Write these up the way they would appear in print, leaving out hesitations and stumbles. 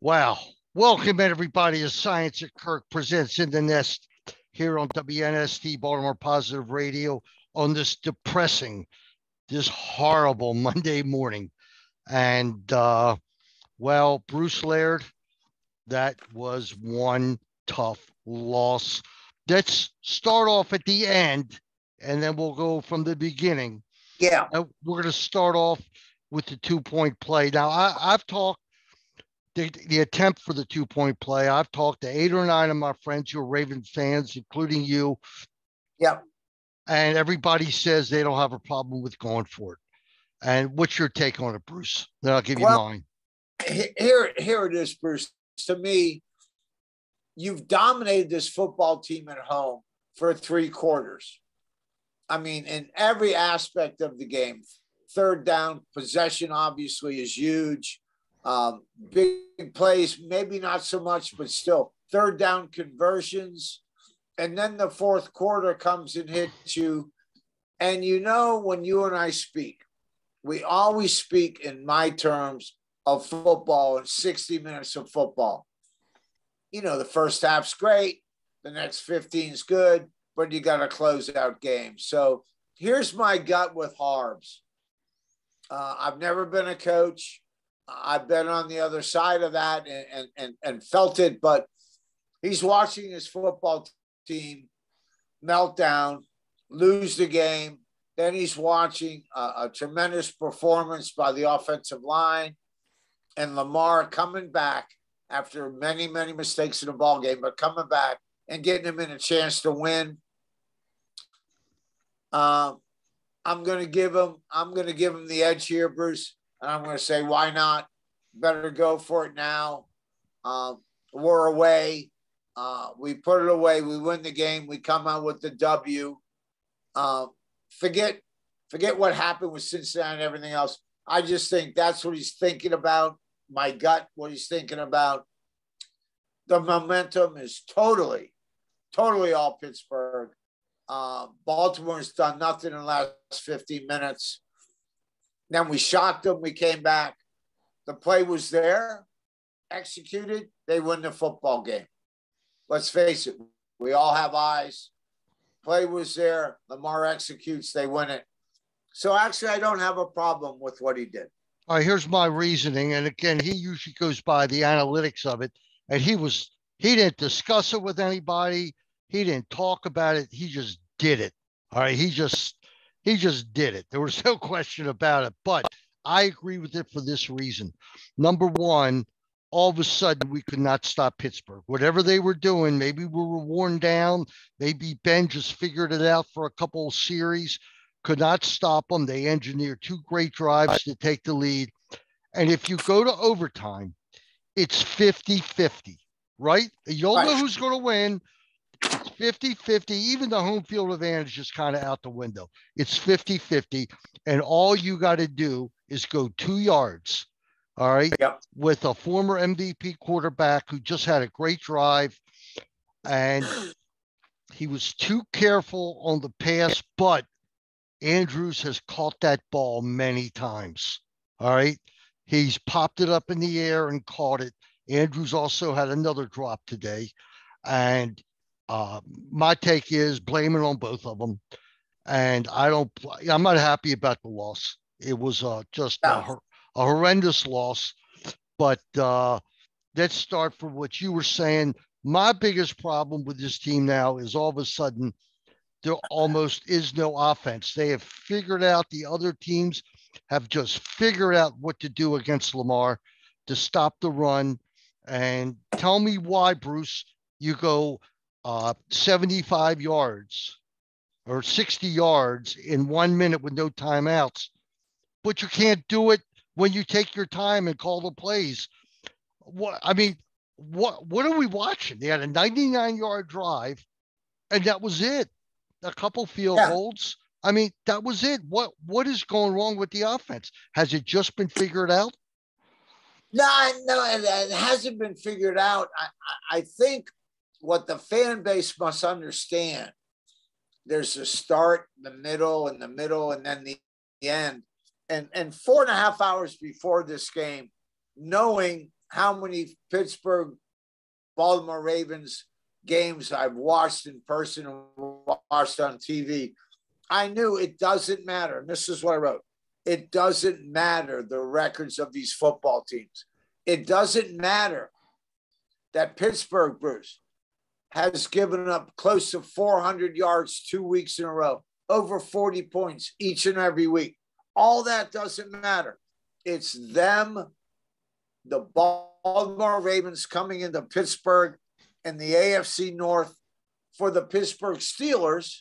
Wow. Welcome, everybody, to Science at Kirk presents In the Nest here on WNST Baltimore Positive Radio on this depressing, this horrible Monday morning. And, Bruce Laird, that was one tough loss. Let's start off at the end, and then we'll go from the beginning. Yeah. We're going to start off with the 2-point play. Now, I've talked the attempt for the 2-point play. I've talked to 8 or 9 of my friends who are Ravens fans, including you. Yep. And everybody says they don't have a problem with going for it. And what's your take on it, Bruce? Then I'll give you mine. Here it is, Bruce. To me, you've dominated this football team at home for 3 quarters. I mean, in every aspect of the game. Third down, possession obviously is huge. Big plays, maybe not so much, but still third down conversions. And then the fourth quarter comes and hits you. And you know, when you and I speak, we always speak in my terms of football and 60 minutes of football. You know, the first half's great. The next 15 is good, but you got to close out games. So here's my gut with Harbs. I've never been a coach. I've been on the other side of that and felt it, but he's watching his football team meltdown, lose the game. Then he's watching a tremendous performance by the offensive line and Lamar coming back after many, many mistakes in the ball game, but coming back and getting him in a chance to win. I'm going to give him the edge here, Bruce. And I'm going to say, why not? Better go for it now. We're away. We put it away. We win the game. We come out with the W. Forget what happened with Cincinnati and everything else. I just think that's what he's thinking about. My gut, what he's thinking about. The momentum is totally all Pittsburgh. Baltimore's done nothing in the last 15 minutes. Then we shocked them. We came back. The play was there, executed. They win the football game. Let's face it. We all have eyes. Play was there. Lamar executes. They win it. So actually, I don't have a problem with what he did. All right, here's my reasoning. And again, he usually goes by the analytics of it. And he didn't discuss it with anybody. He didn't talk about it. He just did it. All right. He just did it. There was no question about it, but I agree with it for this reason. Number one, all of a sudden we could not stop Pittsburgh. Whatever they were doing, maybe we were worn down. Maybe Ben just figured it out for a couple of series, could not stop them. They engineered 2 great drives to take the lead. And if you go to overtime, it's 50-50, right? You don't know who's going to win. It's 50-50. Even the home field advantage is kind of out the window. It's 50-50. And all you got to do is go 2 yards, all right, with a former MVP quarterback who just had a great drive. And he was too careful on the pass, but Andrews has caught that ball many times, all right? He's popped it up in the air and caught it. Andrews also had another drop today. And my take is blame it on both of them. And I'm not happy about the loss. It was just a horrendous loss. But let's start from what you were saying. My biggest problem with this team now is all of a sudden there almost is no offense. They have figured out, the other teams have just figured out what to do against Lamar to stop the run. And tell me why, Bruce, you go 75 yards or 60 yards in 1 minute with no timeouts, but you can't do it when you take your time and call the plays. What are we watching? They had a 99-yard drive, and that was it. A couple field goals. I mean, that was it. What is going wrong with the offense? Has it just been figured out? No, it hasn't been figured out. I think what the fan base must understand, there's a start, the middle, and then the end. And 4.5 hours before this game, knowing how many Pittsburgh, Baltimore Ravens games I've watched in person and watched on TV, I knew it doesn't matter. And this is what I wrote. It doesn't matter the records of these football teams. It doesn't matter that Pittsburgh, Bruce, has given up close to 400 yards 2 weeks in a row, over 40 points each and every week. All that doesn't matter. It's them, the Baltimore Ravens, coming into Pittsburgh and the AFC North for the Pittsburgh Steelers,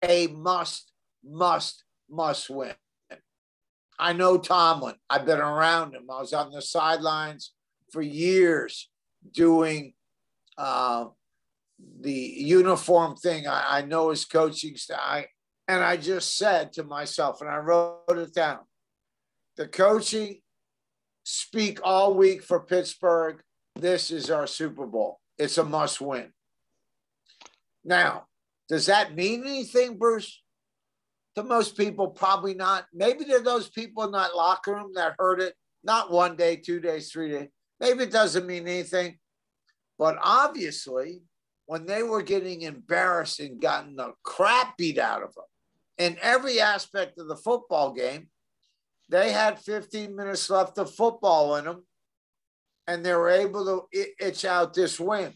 a must win. I know Tomlin. I've been around him. I was on the sidelines for years doing the uniform thing. I know his coaching style. And I just said to myself, and I wrote it down, the coaching speak all week for Pittsburgh. This is our Super Bowl. It's a must win. Now, does that mean anything, Bruce? To most people, probably not. Maybe there are those people in that locker room that heard it, not 1 day, 2 days, 3 days. Maybe it doesn't mean anything. But obviously, when they were getting embarrassed and gotten the crap beat out of them in every aspect of the football game, they had 15 minutes left of football in them, and they were able to itch out this win.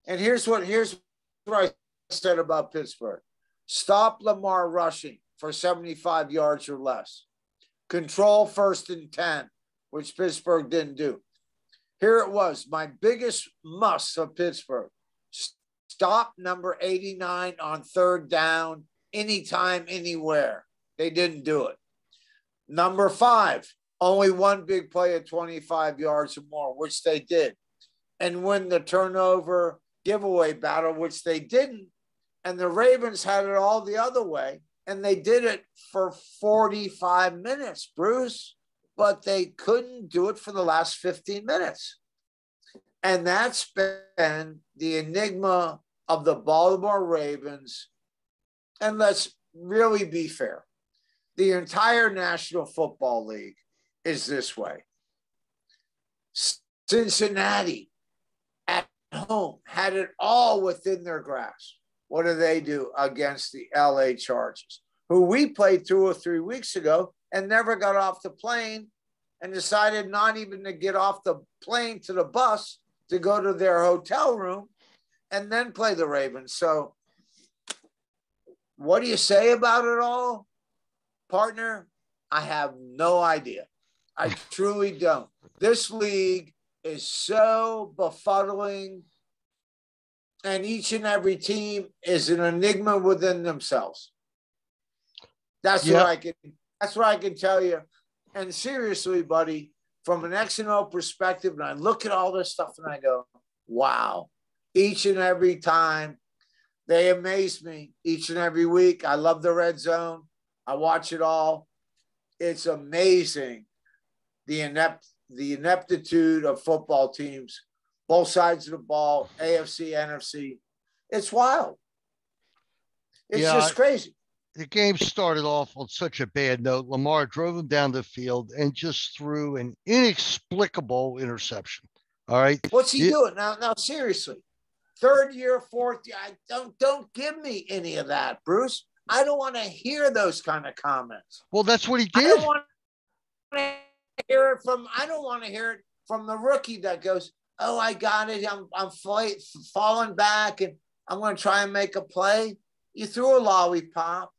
And here's what I said about Pittsburgh. Stop Lamar rushing for 75 yards or less. Control 1st and 10, which Pittsburgh didn't do. Here it was, my biggest must of Pittsburgh. Stop number 89 on 3rd down, anytime, anywhere. They didn't do it. Number 5, only one big play at 25 yards or more, which they did. And win the turnover giveaway battle, which they didn't. And the Ravens had it all the other way. And they did it for 45 minutes, Bruce. But they couldn't do it for the last 15 minutes. And that's been the enigma of the Baltimore Ravens. And let's really be fair. The entire National Football League is this way. Cincinnati at home had it all within their grasp. What do they do against the LA Chargers, who we played 2 or 3 weeks ago and never got off the plane and decided not even to get off the plane to the bus to go to their hotel room and then play the Ravens. So what do you say about it all, partner? I have no idea. I truly don't. This league is so befuddling, and each and every team is an enigma within themselves. That's what I can tell you. And seriously, buddy, from an X&O perspective, and I look at all this stuff and I go, wow, each and every time they amaze me each and every week. I love the red zone. I watch it all. It's amazing the ineptitude of football teams, both sides of the ball, AFC, NFC. It's wild. It's just crazy. The game started off on such a bad note. Lamar drove him down the field and just threw an inexplicable interception. All right. What's he doing? Now, seriously. 3rd year, 4th year. Don't give me any of that, Bruce. I don't want to hear those kind of comments. Well, that's what he did. I don't want to hear it from the rookie that goes, oh, I got it. I'm falling back and I'm going to try and make a play. You threw a lollipop.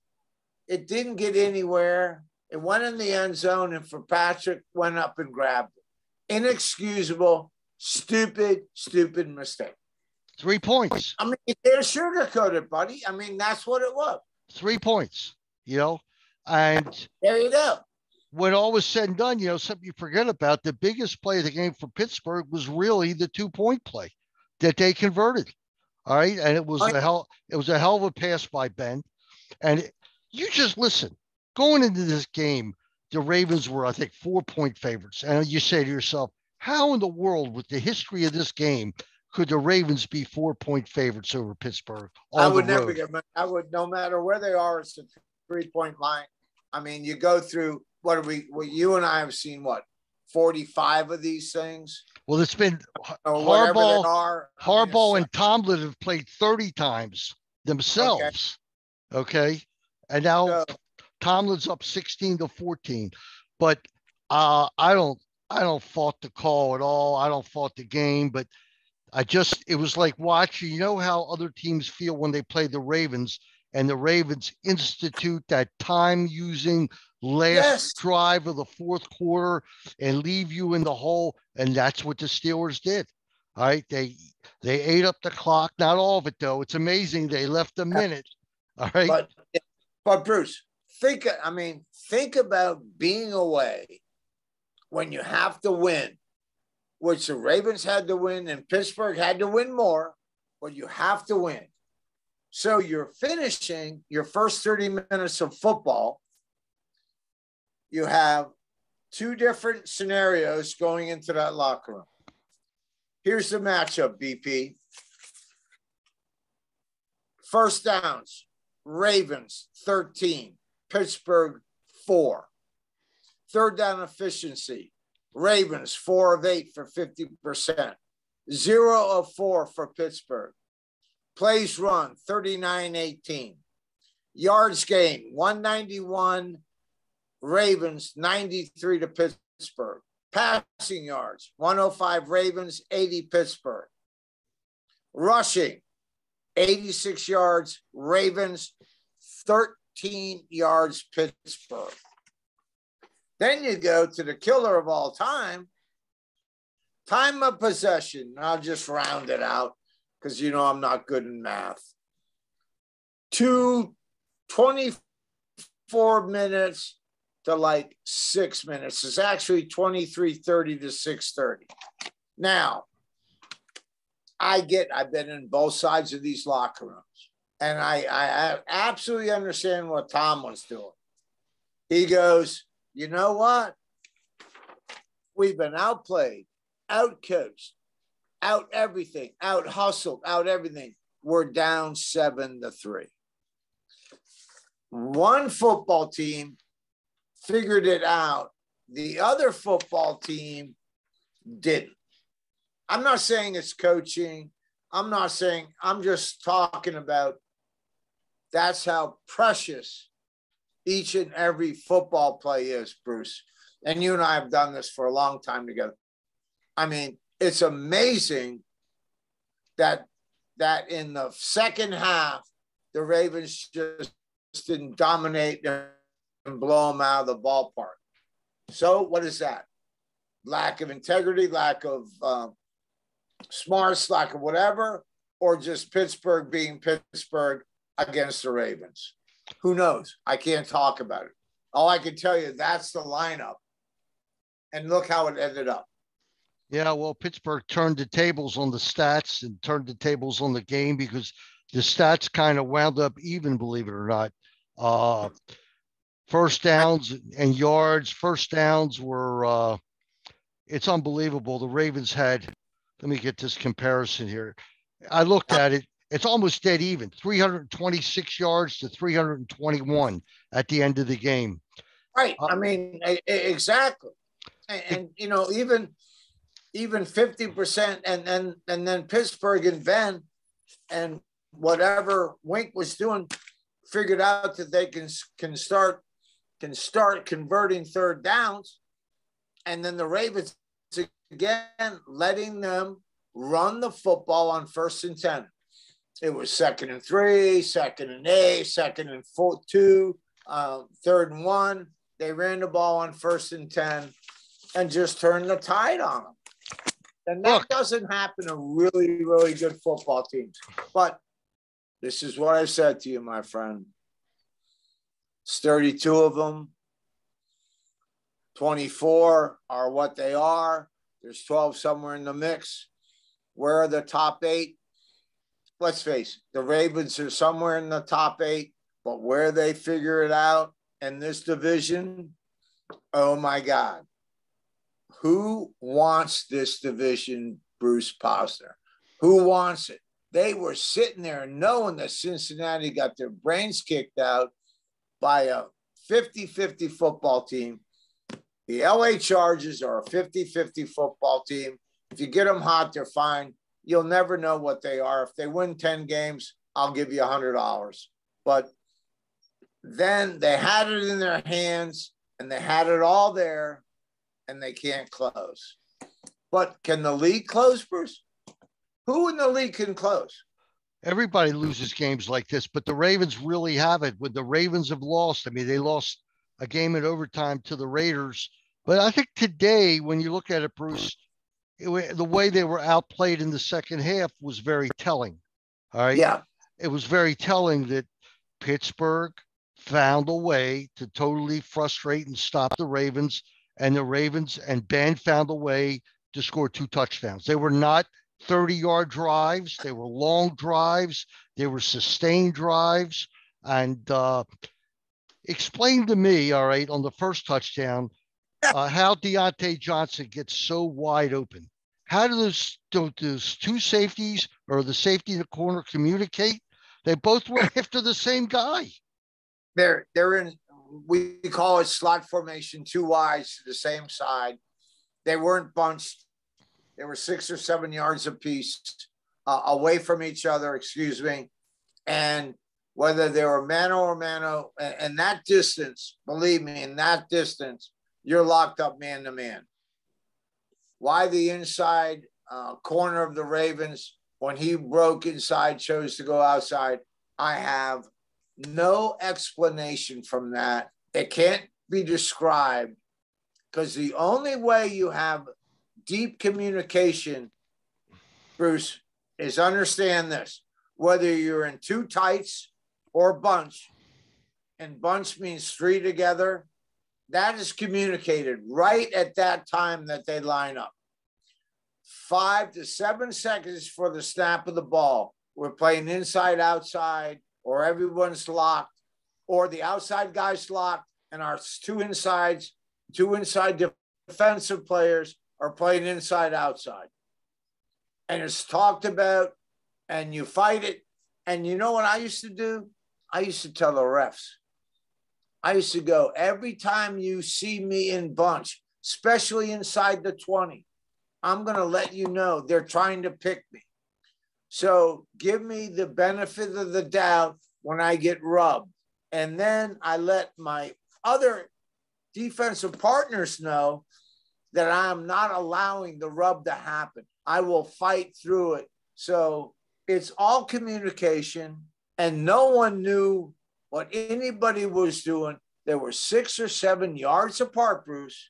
It didn't get anywhere. It went in the end zone, and Patrick went up and grabbed it. Inexcusable, stupid mistake. 3 points. I mean, you can't sugarcoat it, buddy. I mean, that's what it was. 3 points, and there you go. When all was said and done, something you forget about, the biggest play of the game for Pittsburgh was really the 2-point play that they converted. All right. And it was a hell of a pass by Ben. And you just listen, going into this game, the Ravens were, I think, 4-point favorites. And you say to yourself, how in the world, with the history of this game, could the Ravens be 4-point favorites over Pittsburgh? I would never no matter where they are, it's a 3-point line. I mean, you go through what you and I have seen, 45 of these things. Well, it's been Or whatever they Harbaugh, are. Harbaugh and Tomlin have played 30 times themselves. Okay. And now Tomlin's up 16-14. But I don't fault the call at all. I don't fault the game, but it was like watching, you know how other teams feel when they play the Ravens and the Ravens institute that time using last drive of the fourth quarter and leave you in the hole. And that's what the Steelers did. All right. They ate up the clock. Not all of it though. It's amazing. They left a minute. All right. But Bruce, think about being away when you have to win, which the Ravens had to win and Pittsburgh had to win more, but you have to win. So you're finishing your first 30 minutes of football. You have two different scenarios going into that locker room. Here's the matchup, BP. First downs, Ravens 13, Pittsburgh 4. Third down efficiency, Ravens 4 of 8 for 50%, 0 of 4 for Pittsburgh. Plays run 39-18. Yards gained 191, Ravens 93 to Pittsburgh. Passing yards 105 Ravens, 80 Pittsburgh. Rushing 86 yards Ravens, 13 yards Pittsburgh. Then you go to the killer of all time of possession. I'll just round it out because you know I'm not good in math. 24 minutes to like 6 minutes. It's actually 23:30 to 6:30. Now, I've been in both sides of these locker rooms, and I absolutely understand what Tom was doing. He goes, you know what? We've been outplayed, outcoached, out everything, out hustled, out everything. We're down 7-3. One football team figured it out. The other football team didn't. I'm not saying it's coaching. I'm just talking about that's how precious each and every football play is, Bruce. And you and I have done this for a long time together. I mean, it's amazing that in the second half, the Ravens just didn't dominate and blow them out of the ballpark. So what is that? Lack of integrity, lack of smarts, lack of whatever, or just Pittsburgh being Pittsburgh against the Ravens? Who knows? I can't talk about it. All I can tell you, that's the lineup. And look how it ended up. Yeah, well, Pittsburgh turned the tables on the stats and turned the tables on the game because the stats kind of wound up even, believe it or not. First downs and yards, first downs were, it's unbelievable. The Ravens had, let me get this comparison here. I looked at it. It's almost dead even, 326 yards to 321 at the end of the game. Right. I mean, exactly. And you know, even 50% and then Pittsburgh and Ben and whatever Wink was doing figured out that they can start converting third downs. And then the Ravens again letting them run the football on 1st and 10. It was 2nd and 3, 2nd and 8, 2nd and 2, 3rd and 1. They ran the ball on 1st and 10 and just turned the tide on them. And that doesn't happen to really, really good football teams. But this is what I said to you, my friend. It's 32 of them. 24 are what they are. There's 12 somewhere in the mix. Where are the top 8? Let's face it, the Ravens are somewhere in the top 8, but where they figure it out in this division, oh my God. Who wants this division, Bruce Posner? Who wants it? They were sitting there knowing that Cincinnati got their brains kicked out by a 50-50 football team. The LA Chargers are a 50-50 football team. If you get them hot, they're fine. You'll never know what they are. If they win 10 games, I'll give you $100. But then they had it in their hands, and they had it all there, and they can't close. But can the league close, Bruce? Who in the league can close? Everybody loses games like this, but the Ravens really have it. When the Ravens have lost, I mean, they lost a game in overtime to the Raiders. But I think today, when you look at it, Bruce, the way they were outplayed in the second half was very telling. All right. Yeah. It was very telling that Pittsburgh found a way to totally frustrate and stop the Ravens, and the Ravens and Ben found a way to score 2 touchdowns. They were not 30-yard drives. They were long drives. They were sustained drives. And explain to me, all right, on the first touchdown, how Deontay Johnson gets so wide open. How do those 2 safeties or the safety in the corner communicate? They both were after the same guy. They're in, we call it slot formation, 2 wides to the same side. They weren't bunched. They were 6 or 7 yards apiece away from each other, And whether they were mano or mano, and that distance, believe me, in that distance, you're locked up man to man. Why the inside corner of the Ravens, when he broke inside, chose to go outside, I have no explanation from that. It can't be described, because the only way you have deep communication, Bruce, is understand this. Whether you're in 2 tights or bunch, and bunch means 3 together, that is communicated right at that time that they line up. 5 to 7 seconds for the snap of the ball. We're playing inside, outside, or everyone's locked, or the outside guy's locked, and our 2 inside defensive players are playing inside, outside. And it's talked about, and you fight it. And you know what I used to do? I used to tell the refs. I used to go, every time you see me in bunch, especially inside the 20, I'm going to let you know they're trying to pick me. So give me the benefit of the doubt when I get rubbed. And then I let my other defensive partners know that I am not allowing the rub to happen. I will fight through it. So it's all communication, and no one knew what anybody was doing. They were 6 or 7 yards apart, Bruce.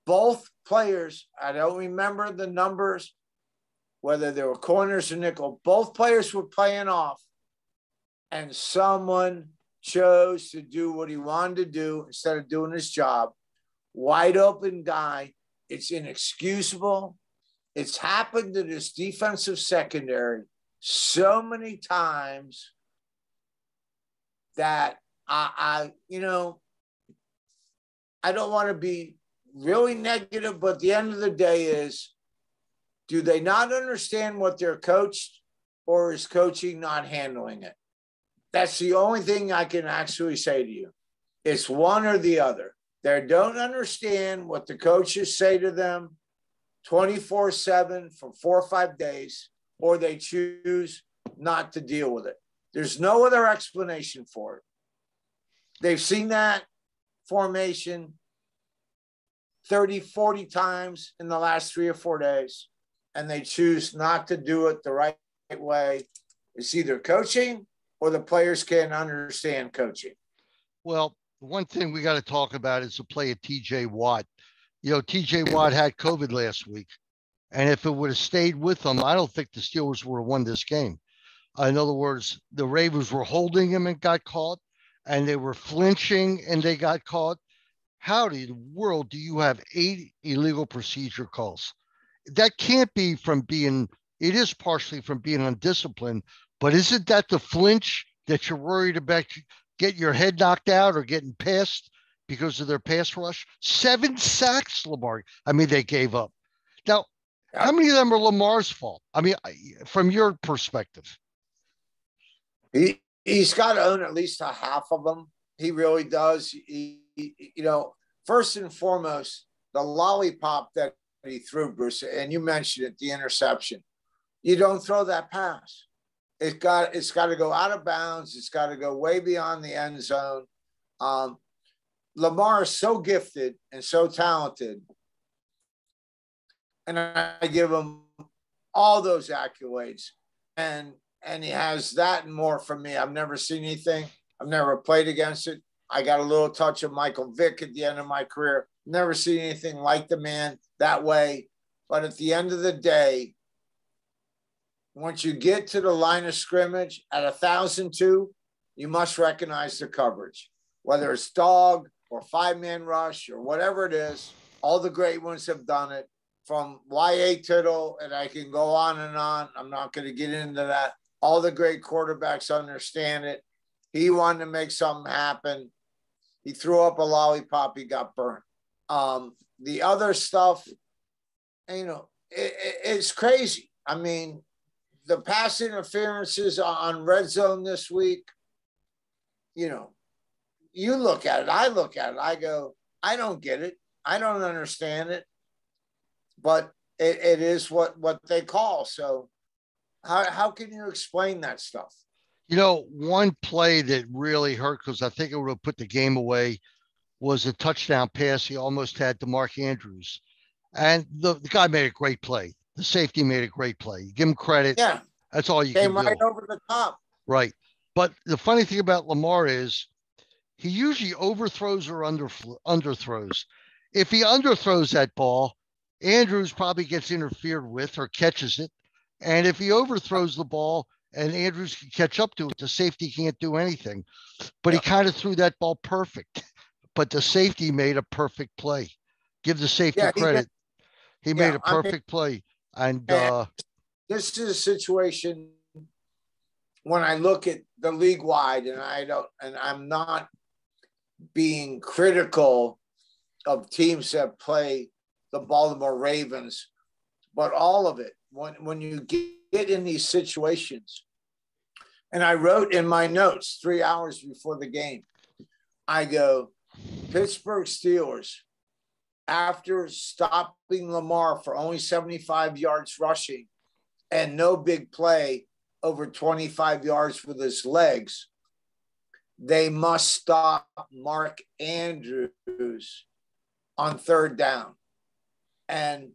Both players, I don't remember the numbers, whether they were corners or nickel, both players were playing off, and someone chose to do what he wanted to do instead of doing his job. Wide open guy. It's inexcusable. It's happened to this defensive secondary so many times that I don't want to be really negative, but the end of the day is, do they not understand what they're coached, or is coaching not handling it? That's the only thing I can actually say to you. It's one or the other. They don't understand what the coaches say to them 24/7 for 4 or 5 days, or they choose not to deal with it. There's no other explanation for it. They've seen that formation 30, 40 times in the last 3 or 4 days, and they choose not to do it the right way. It's either coaching or the players can't understand coaching. Well, one thing we got to talk about is the play of TJ Watt. You know, TJ Watt had COVID last week, and if it would have stayed with him, I don't think the Steelers would have won this game. In other words, the Ravens were holding him and got caught, and they were flinching and they got caught. How in the world do you have 8 illegal procedure calls? That can't be from being, it is partially from being undisciplined, but isn't that the flinch that you're worried about getting your head knocked out or getting past because of their pass rush? 7 sacks, Lamar. I mean, they gave up. Now, how many of them are Lamar's fault? I mean, from your perspective. He's got to own at least a half of them. He really does. first and foremost, the lollipop that he threw, Bruce, and you mentioned it, the interception. You don't throw that pass. It's got to go out of bounds. It's got to go way beyond the end zone. Lamar is so gifted and so talented, and I give him all those accolades. And he has that and more from me. I've never seen anything. I've never played against it. I got a little touch of Michael Vick at the end of my career. Never seen anything like the man that way. But at the end of the day, once you get to the line of scrimmage at 1,002, you must recognize the coverage. Whether it's dog or 5-man rush or whatever it is, all the great ones have done it. From Y.A. Tittle, and I can go on and on. I'm not going to get into that. All the great quarterbacks understand it. He wanted to make something happen. He threw up a lollipop. He got burnt. The other stuff, it's crazy. I mean, the pass interferences on red zone this week, you look at it. I look at it. I go, I don't get it. I don't understand it. But it is what they call. So how can you explain that stuff? One play that really hurt, because I think it would have put the game away, was a touchdown pass he almost had to Mark Andrews. And the guy made a great play. The safety made a great play. Give him credit. Yeah. That's all you Came can do. right over the top. Right. But the funny thing about Lamar is he usually overthrows or underthrows. If he underthrows that ball, Andrews probably gets interfered with or catches it. And if he overthrows the ball and Andrews can catch up to it, the safety can't do anything. But he kind of threw that ball perfect. But the safety made a perfect play. Give the safety credit. He made a perfect play. And this is a situation when I look at the league wide, and I'm not being critical of teams that play the Baltimore Ravens, but all of it, when you get in these situations, and I wrote in my notes 3 hours before the game, I go, Pittsburgh Steelers, after stopping Lamar for only 75 yards rushing and no big play over 25 yards with his legs, they must stop Mark Andrews on third down. And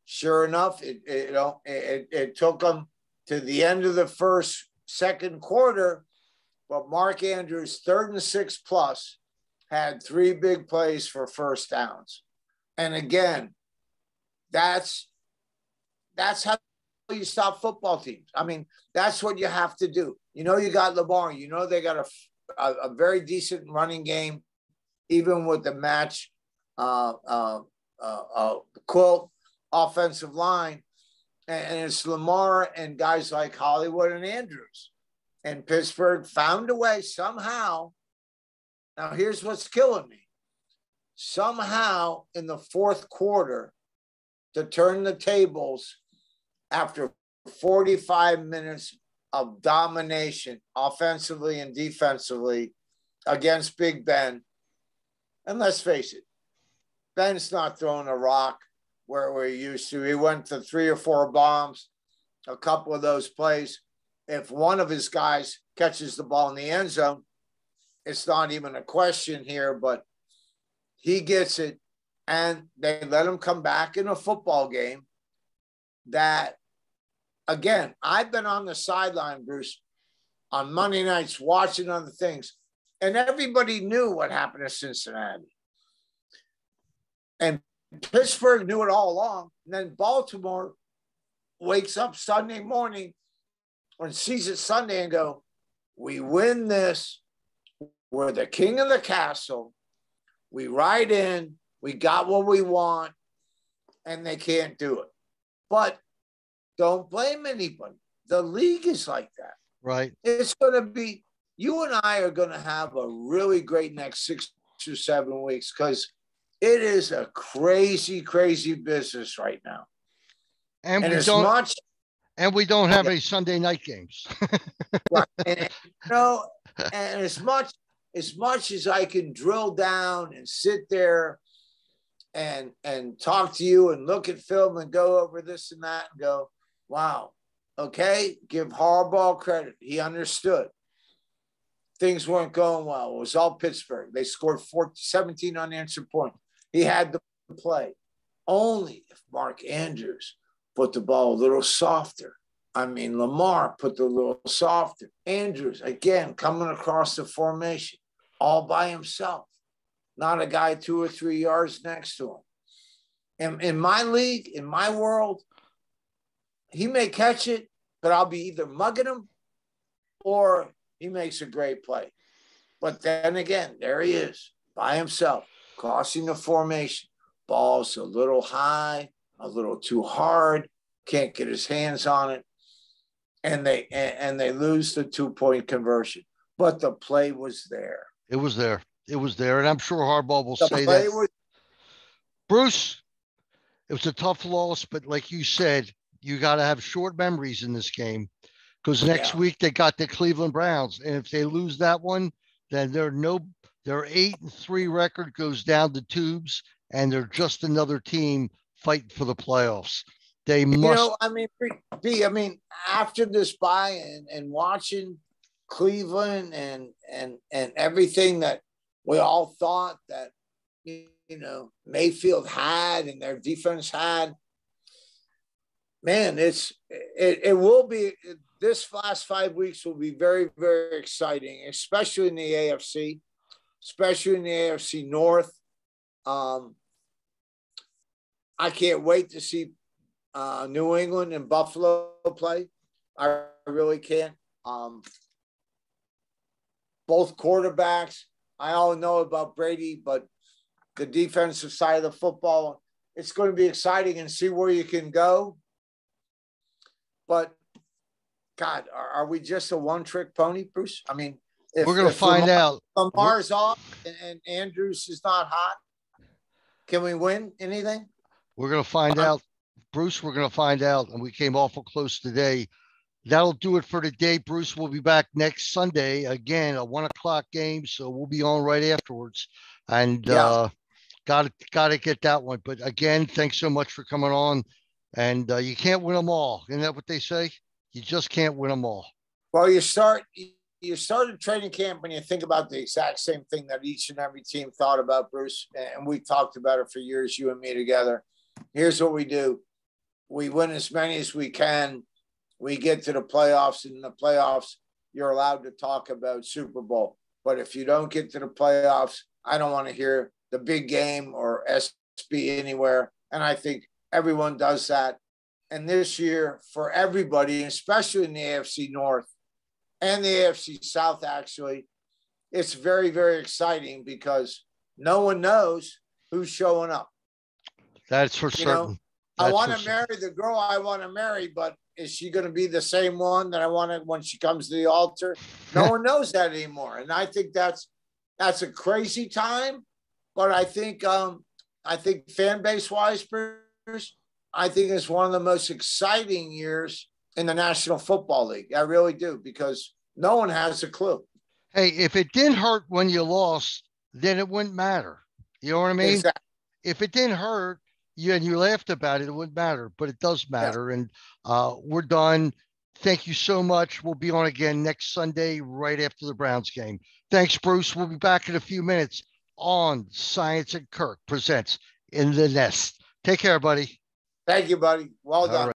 sure enough, it took them to the end of the second quarter, but Mark Andrews, 3rd and 6 plus, had 3 big plays for first downs. And again, that's how you stop football teams. I mean, that's what you have to do. You got Lamar. They got a very decent running game, even with the match quilt offensive line, and it's Lamar and guys like Hollywood and Andrews. And Pittsburgh found a way somehow. Now, here's what's killing me. Somehow in the fourth quarter to turn the tables after 45 minutes of domination offensively and defensively against Big Ben. And let's face it, Ben's not throwing a rock where we're used to. He went to 3 or 4 bombs, a couple of those plays. If one of his guys catches the ball in the end zone, it's not even a question here, but he gets it, and they let him come back in a football game that, again, I've been on the sideline, Bruce, on Monday nights watching other things, and everybody knew what happened to Cincinnati. And Pittsburgh knew it all along. And then Baltimore wakes up Sunday morning or sees it Sunday and go, we win this. We're the king of the castle. We ride in. We got what we want. And they can't do it. But don't blame anybody. The league is like that. Right. It's going to be, you and I are going to have a really great next 6 or 7 weeks because it is a crazy, crazy business right now. And we don't have any Sunday night games. Right. And as much as I can drill down and sit there and talk to you and look at film and go over this and that and go, wow, okay, give Harbaugh credit. He understood. Things weren't going well. It was all Pittsburgh. They scored 17 unanswered points. He had to play. Only if Mark Andrews put the ball a little softer. I mean, Lamar put the little softer. Andrews, again, coming across the formation all by himself. Not a guy 2 or 3 yards next to him. And in my league, in my world, he may catch it, but I'll be either mugging him or he makes a great play. But then again, there he is by himself, crossing the formation. Ball's a little high, a little too hard, can't get his hands on it. And they lose the 2-point conversion. But the play was there. It was there. It was there. And I'm sure Harbaugh will say that. Bruce, it was a tough loss, but like you said, you got to have short memories in this game because next week they got the Cleveland Browns. And if they lose that one, then their 8-3 record goes down the tubes and they're just another team fighting for the playoffs. They must. I mean, after this bye and watching Cleveland and everything that we all thought that, Mayfield had and their defense had, man, it will be, this last 5 weeks will be very, very exciting, especially in the AFC, especially in the AFC North. I can't wait to see New England and Buffalo play. I really can't. Both quarterbacks, I all know about Brady, but the defensive side of the football, it's going to be exciting and see where you can go. But, God, are we just a one-trick pony, Bruce? I mean, we're going to find out. Lamar's off and Andrews is not hot, can we win anything? We're going to find out. Bruce, we're going to find out. And we came awful close today. That'll do it for today. Bruce will be back next Sunday. Again, a 1:00 game. So we'll be on right afterwards. And got to get that one. But again, thanks so much for coming on. And you can't win them all. Isn't that what they say? You just can't win them all. Well, you start a training camp when you think about the exact same thing that each and every team thought about, Bruce. And we talked about it for years, you and me together. Here's what we do. We win as many as we can. We get to the playoffs. And in the playoffs, you're allowed to talk about Super Bowl. But if you don't get to the playoffs, I don't want to hear the big game or SB anywhere. And I think everyone does that. And this year, for everybody, especially in the AFC North and the AFC South, actually, it's very, very exciting because no one knows who's showing up. That's for certain. I want to marry the girl I want to marry, but is she going to be the same one that I want when she comes to the altar? No one knows that anymore. And I think that's a crazy time. But I think fan base wise, Bruce, I think it's one of the most exciting years in the National Football League. I really do, because no one has a clue. Hey, if it didn't hurt when you lost, then it wouldn't matter. You know what I mean? Exactly. If it didn't hurt and you laughed about it, it wouldn't matter, but it does matter. Yeah. And we're done. Thank you so much. We'll be on again next Sunday, right after the Browns game. Thanks, Bruce. We'll be back in a few minutes on Science and Kirk presents In the Nest. Take care, buddy. Thank you, buddy. Well done.